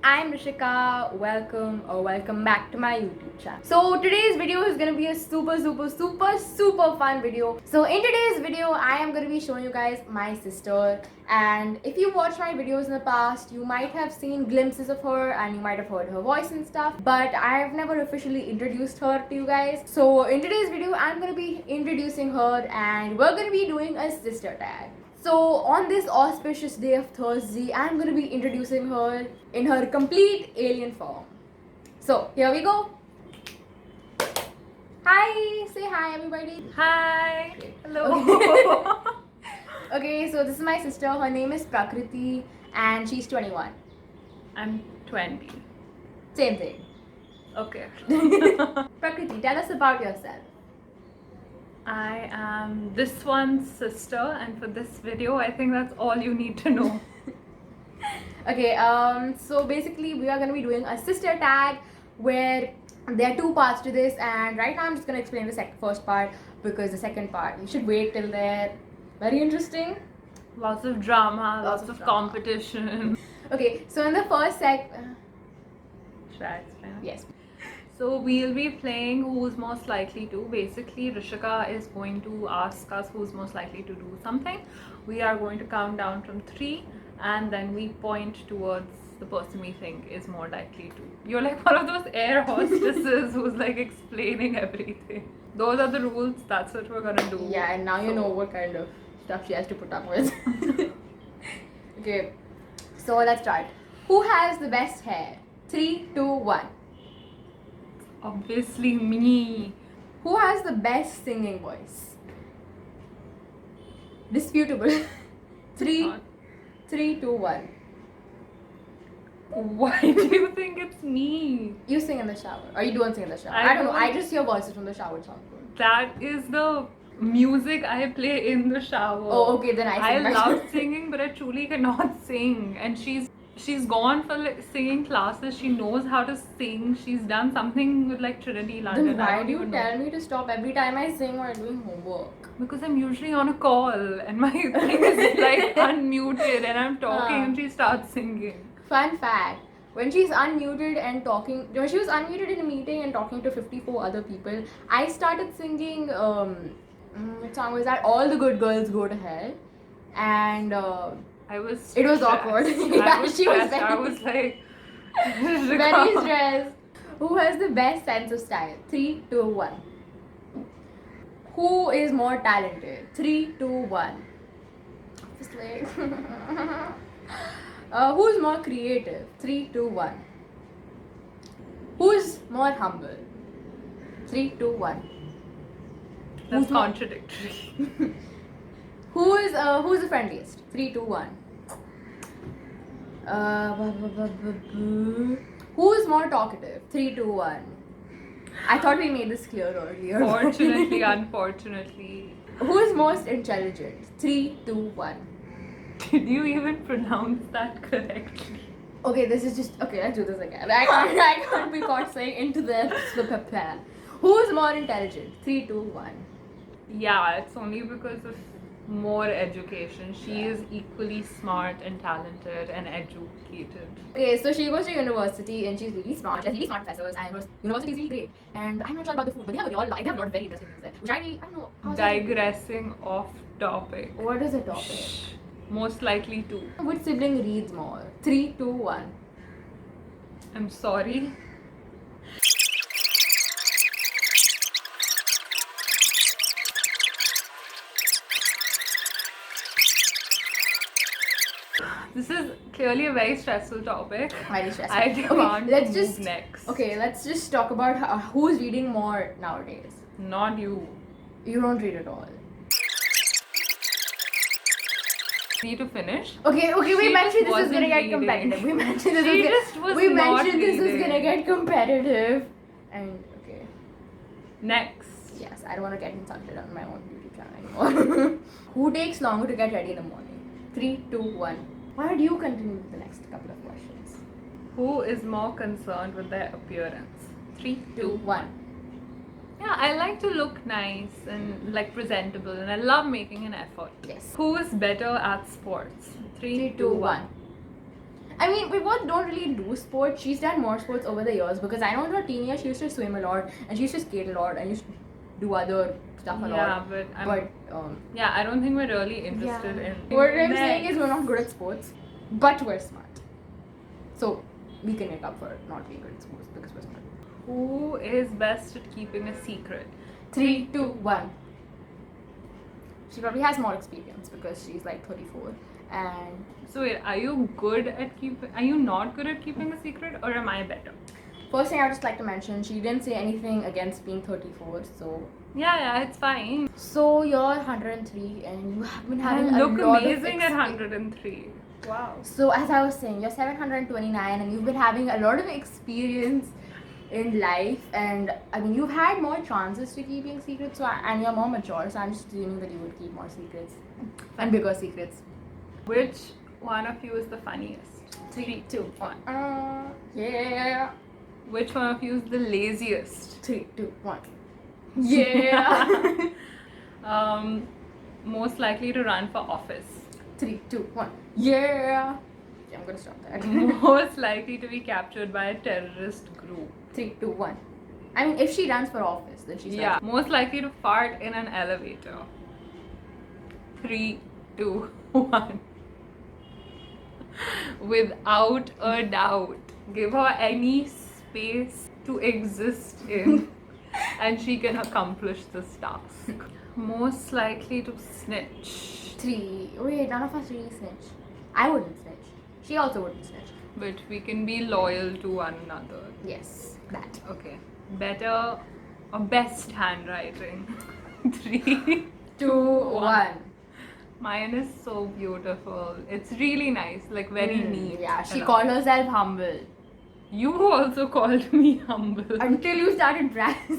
I'm Rishika. Welcome back to my YouTube channel. So today's video is gonna be a super fun video. So in today's video, I am gonna be showing you guys my sister. And if you watched my videos in the past, you might have seen glimpses of her and you might have heard her voice and stuff. But I have never officially introduced her to you guys. So in today's video, I'm gonna be introducing her and we're gonna be doing a sister tag. So on this auspicious day of Thursday, I'm going to be introducing her in her complete alien form. So here we go. Hi, say hi everybody. Hi. Hello. Okay, so this is my sister. Her name is Prakriti and she's 21. I'm 20. Same thing. Okay. Prakriti, tell us about yourself. I am this one's sister, and for this video, I think that's all you need to know. Okay, so basically we are going to be doing a sister tag where there are two parts to this, and right now I'm just going to explain the first part because the second part you should wait till there. Very interesting. Lots of drama, lots of drama. competition. Okay, so in the first Should I explain? yes. So we'll be playing who's most likely to. Basically, Rishika is going to ask us who's most likely to do something. We are going to count down from 3 and then we point towards the person we think is more likely to. You're like one of those air hostesses who's like explaining everything. Those are the rules. That's what we're gonna do. Yeah, and now you know what kind of stuff she has to put up with. Okay, so let's start. Who has the best hair? 3, 2, 1. Obviously me. Who has the best singing voice? Disputable. 3, 2, 1. Why do you think it's me? You sing in the shower. Or you don't sing in the shower. I I don't know. don't. I just hear voices from the shower. It sounds good. That is the music I play in the shower. Oh, okay. Then I sing. love singing, but I truly cannot sing. And she's gone for like singing classes. She knows how to sing. She's done something with like Trinity London. Then I why don't do you even tell know. me to stop every time I sing while doing homework? Because I'm usually on a call and my thing is like unmuted and I'm talking and she starts singing. Fun fact. When she's unmuted and talking, when she was unmuted in a meeting and talking to 54 other people, I started singing, what song was that? All the Good Girls Go to Hell. And I was it was stressed. awkward. I Yeah, was she was stressed. I was like very stressed. Who has the best sense of style? 3, 2, 1. Who is more talented? 3, 2, 1. Obviously. Who's more creative? 3, 2, 1. Who's more humble? 3, 2, 1. That's Who's more- contradictory. Who's the friendliest? 3, 2, 1. Who's more talkative? 3, 2, 1. I thought we made this clear earlier. Fortunately, unfortunately. Who's most intelligent? 3, 2, 1. Did you even pronounce that correctly? Okay, this is just okay. Let's do this again. I can't be caught saying into the plan. Who's more intelligent? 3, 2, 1. Yeah, it's only because of more education. She is equally smart and talented and educated. Okay, so she goes to university and she's really smart. She has really smart professors and her university is really great. And I'm not sure about the food, but they have a lot of very interesting things there. Which I don't know. how's that? Digressing off topic. What is the topic? Shh. Most likely to. Which sibling reads more? 3, 2, 1. I'm sorry. This is clearly a very stressful topic. Very stressful. I can't let's move just next. Okay, let's just talk about who's reading more nowadays. Not you. You don't read at all. Need to finish. Okay, we She mentioned just this is gonna wasn't get reading. competitive. We mentioned this She is just was we not mentioned this is reading. gonna get competitive. And okay, Next. yes, I don't want to get insulted on my own YouTube channel anymore. Who takes longer to get ready in the morning? 3, 2, 1. Why don't you continue with the next couple of questions? Who is more concerned with their appearance? 3, 2, 1. Yeah, I like to look nice and like presentable, and I love making an effort. Yes. Who is better at sports? 3, 3, 2, 1. I mean, we both don't really do sports. She's done more sports over the years because I know in her teen years she used to swim a lot and she used to skate a lot and used to do other stuff a Yeah, lot. but Yeah, I don't think we're really interested in. What I'm saying is we're not good at sports, but we're smart. So we can make up for not being good at sports because we're smart. Who is best at keeping a secret? 3, 2, 1. She probably has more experience because she's like 34 and So wait, are you good at keeping? Are you not good at keeping a secret, or am I better? first thing I would just like to mention, she didn't say anything against being 34, so Yeah, it's fine. so you're 103 and you have been having I a look lot amazing at of 103. Wow. So as I was saying, you're 729 and you've been having a lot of experience in life, and I mean you've had more chances to keeping secrets, and you're more mature, so I'm just assuming that you would keep more secrets and bigger secrets. Which one of you is the funniest? 3, 2, 1. Yeah. Which one of you is the laziest? 3, 2, 1. Yeah. Most likely to run for office. 3, 2, 1. Yeah. I'm gonna stop that. Most likely to be captured by a terrorist group. 3, 2, 1. I mean, if she runs for office, then she's Yeah. Most likely to fart in an elevator. 3, 2, 1. Without a doubt. Give her any space to exist in and she can accomplish this task. Most likely to snitch. 3. Wait, none of us really snitch. I wouldn't snitch. She also wouldn't snitch. But we can be loyal to one another. Yes, that. Okay. Better or best handwriting? 3, 2, 1. Mine is so beautiful. It's really nice, like very neat. Yeah, she and all. called herself humble. You also called me humble. Until you started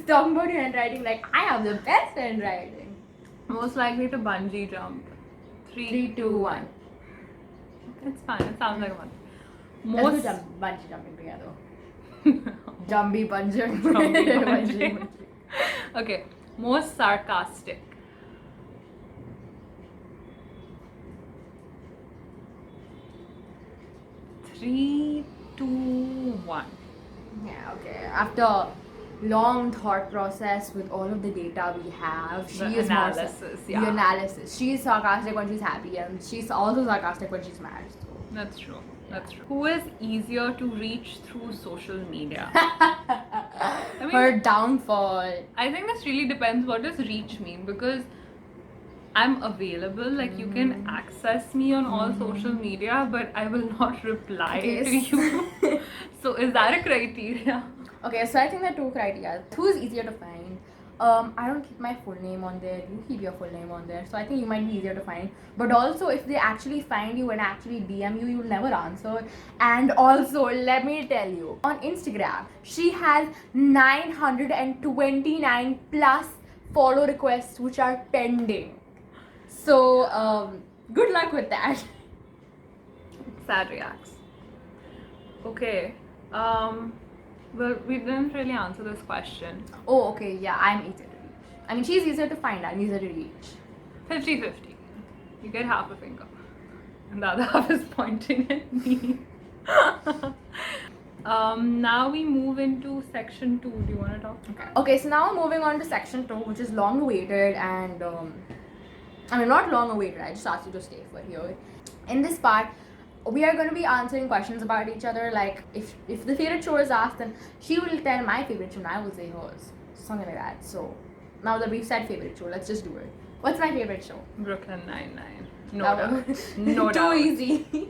talking about your handwriting, like, I have the best handwriting. Most likely to bungee jump. 3, 2, 1. It's fine. It sounds like one. Let's Most do bungee jumping together. Jumpy bungee. Jumpy Bungee. bungee. Okay. Most sarcastic. 3, 2, 1. Yeah, okay. After long thought process with all of the data we have, she The is analysis, more yeah. the analysis. She's sarcastic when she's happy, and she's also sarcastic when she's mad. So. That's true. That's true. Who is easier to reach through social media? mean- Her downfall. I think this really depends. What does reach mean? Because I'm available, like you can access me on all social media, but I will not reply to Yes. you. So is that a criteria? Okay, so I think there are two criteria. Who is easier to find? I don't keep my full name on there. You keep your full name on there, so I think you might be easier to find. But also, if they actually find you and actually DM you, you'll never answer. And also, let me tell you, on Instagram, she has 929 plus follow requests which are pending. So, good luck with that. Sad reacts. Okay. Well, we didn't really answer this question. Oh, okay, yeah, I'm easier to reach. I mean, she's easier to find, I'm easier to reach. 50-50. You get half a finger. And the other half is pointing at me. Now we move into section 2. Do you want to talk? Okay, so now moving on to section 2, which is long awaited and I mean not long awaited, I just asked you to stay for here. In this part, we are going to be answering questions about each other, like if the favorite show is asked, then she will tell my favorite show and I will say hers. Something like that. So now that we've said favorite show, let's just do it. What's my favorite show? Brooklyn Nine-Nine. No That doubt. was- No Too doubt. easy.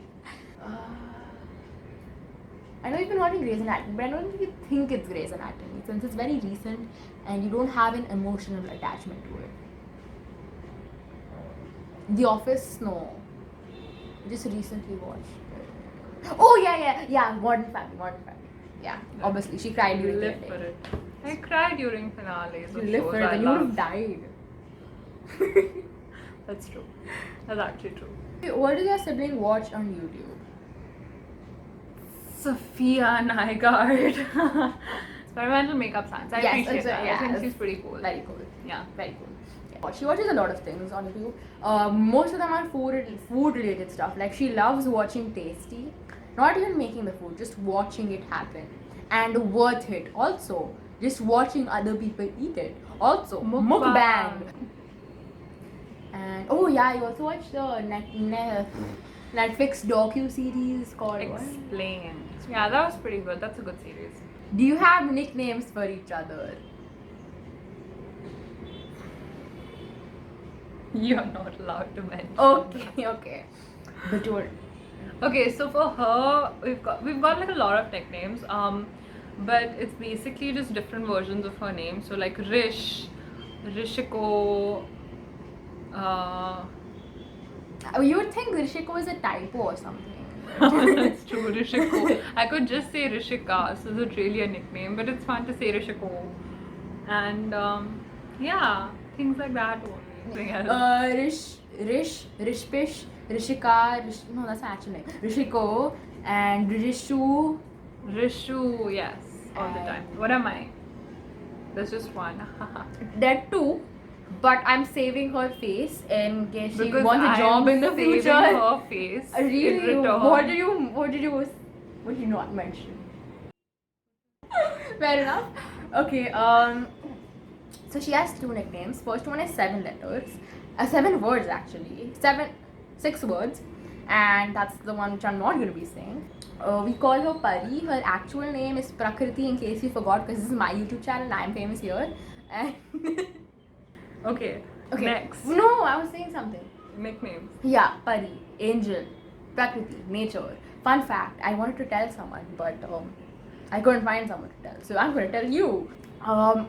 I know you've been watching Grey's Anatomy, but I don't think you think it's Grey's Anatomy since it's very recent and you don't have an emotional attachment to it. The Office, no. Just recently watched. Oh yeah. Modern Family. Yeah, obviously she cried You during the live for ending. it. I cry during finales You of live shows for it, I then you would love. have died. That's true. That's actually true. What does your sibling watch on YouTube? Sophia Nygaard. Experimental makeup science. I Yes, appreciate it's a- that. yeah, I think it's she's pretty cool. Very cool. Yeah. Very cool. Yeah. She watches a lot of things on YouTube. Most of them are food related stuff. Like she loves watching Tasty, Not even making the food, just watching it happen. And worth it also. Just watching other people eat it. Also, mukbang. And oh yeah, you also watched the Netflix docu-series called what? Explain. Yeah, that was pretty good. That's a good series. Do you have nicknames for each other? You're not allowed to mention. Okay. But you're... Okay, so for her, we've got like a lot of nicknames. But it's basically just different versions of her name. So like Rish, Rishiko. You would think Rishiko is a typo or something. That's true, Rishiko. I could just say Rishika, so it's really a nickname, but it's fun to say Rishiko. And yeah, things like that only. Nothing else. Rishpish, Rishika, no, that's my actual name. Rishiko and Rishu. Rishu, yes, all the time. What am I? There's just one. That too, but I'm saving her face in case she Because wants a job in the saving future. her face. Really? In return. What did you not mention? Fair enough. Okay. So she has 2 nicknames. First one is 7 letters, 7 words actually, 6 words, and that's the one which I'm not going to be saying. We call her Pari. Her actual name is Prakriti, in case you forgot, because this is my YouTube channel and I'm famous here. And Okay. Next. No, I was saying something. Nicknames. Yeah, Pari, Angel, Prakriti, Nature. Fun fact, I wanted to tell someone, but I couldn't find someone to tell, so I'm going to tell you.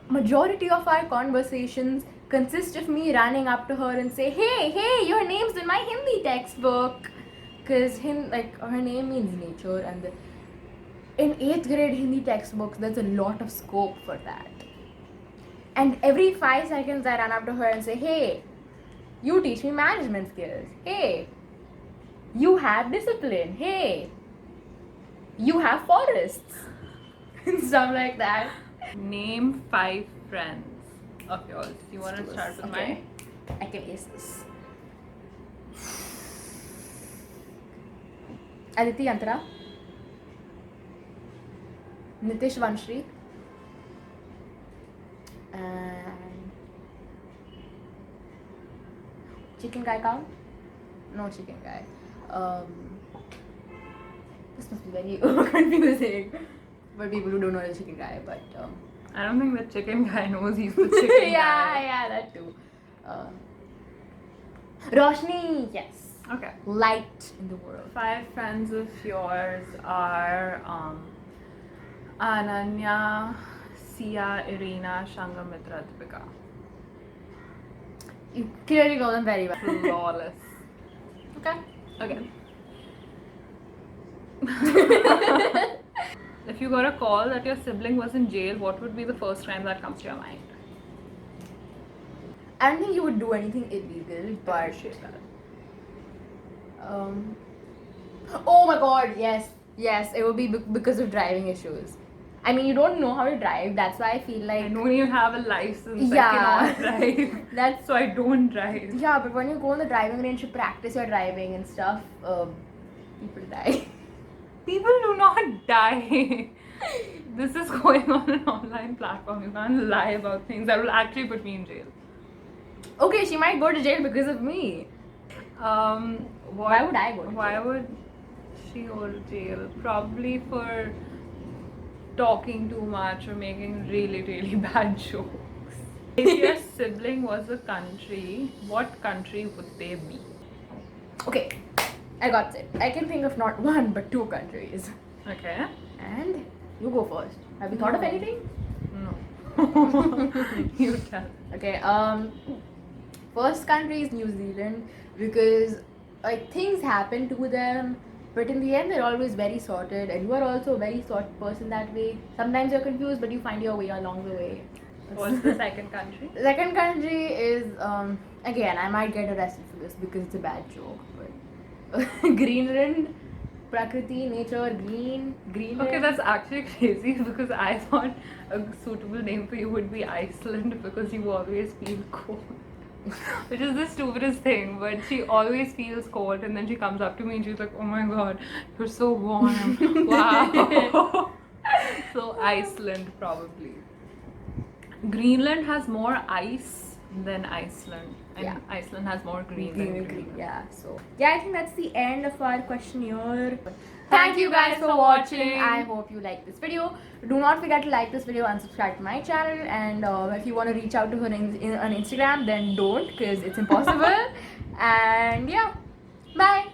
Majority of our conversations consist of me running up to her and say, hey, your name's in my Hindi textbook. Because her name means nature, and in 8th grade Hindi textbooks, there's a lot of scope for that. And every 5 seconds I run up to her and say, hey, you teach me management skills. Hey, you have discipline. Hey, you have forests. And stuff like that. Name 5 friends of yours. You want to start with mine? I can ace this. Aditi Yantara, Nitish Vanshri, and Chicken Guy count? No Chicken Guy. This must be very confusing for people who don't know the Chicken Guy, but I don't think the chicken guy knows he's the chicken guy. yeah, that too. Roshni, yes. Okay. Light in the world. 5 friends of yours are Ananya, Sia, Irina, Shangamitra, Deepika. You clearly know them very well. Flawless. Okay. If you got a call that your sibling was in jail, what would be the first crime that comes to your mind? I don't think you would do anything illegal, but Appreciate that. oh my god, yes, it would be because of driving issues. I mean, you don't know how to drive, that's why I feel like... I don't even have a license. Yeah. I cannot drive. That's... So I don't drive. Yeah, but when you go on the driving range to practice your driving and stuff, people die. People do not die. This is going on an online platform. You can't lie about things that will actually put me in jail. Okay, she might go to jail because of me. Why would I go to jail? Why would she go to jail? Probably for talking too much or making really, really bad jokes. If your sibling was a country, what country would they be? Okay, I got it. I can think of not 1 but 2 countries. Okay. And you go first. Have you thought of anything? No. You tell. Okay, first country is New Zealand, because like things happen to them, but in the end they're always very sorted, and you are also a very sorted person that way. Sometimes you're confused, but you find your way along the way. What's the second country? The second country is again, I might get arrested for this because it's a bad joke, but Greenland. Prakriti, nature, Greenland. Okay, that's actually crazy because I thought a suitable name for you would be Iceland because you always feel cold. which is the stupidest thing. But she always feels cold, and then she comes up to me and she's like, "Oh my god, you're so warm! Wow." So Iceland probably. Greenland has more ice than Iceland, and Yeah. Iceland has more green than Greenland. Yeah, so yeah, I think that's the end of our questionnaire. Thank you guys for watching. I hope you liked this video. Do not forget to like this video and subscribe to my channel. And if you want to reach out to her on Instagram, then don't, because it's impossible. And yeah, bye.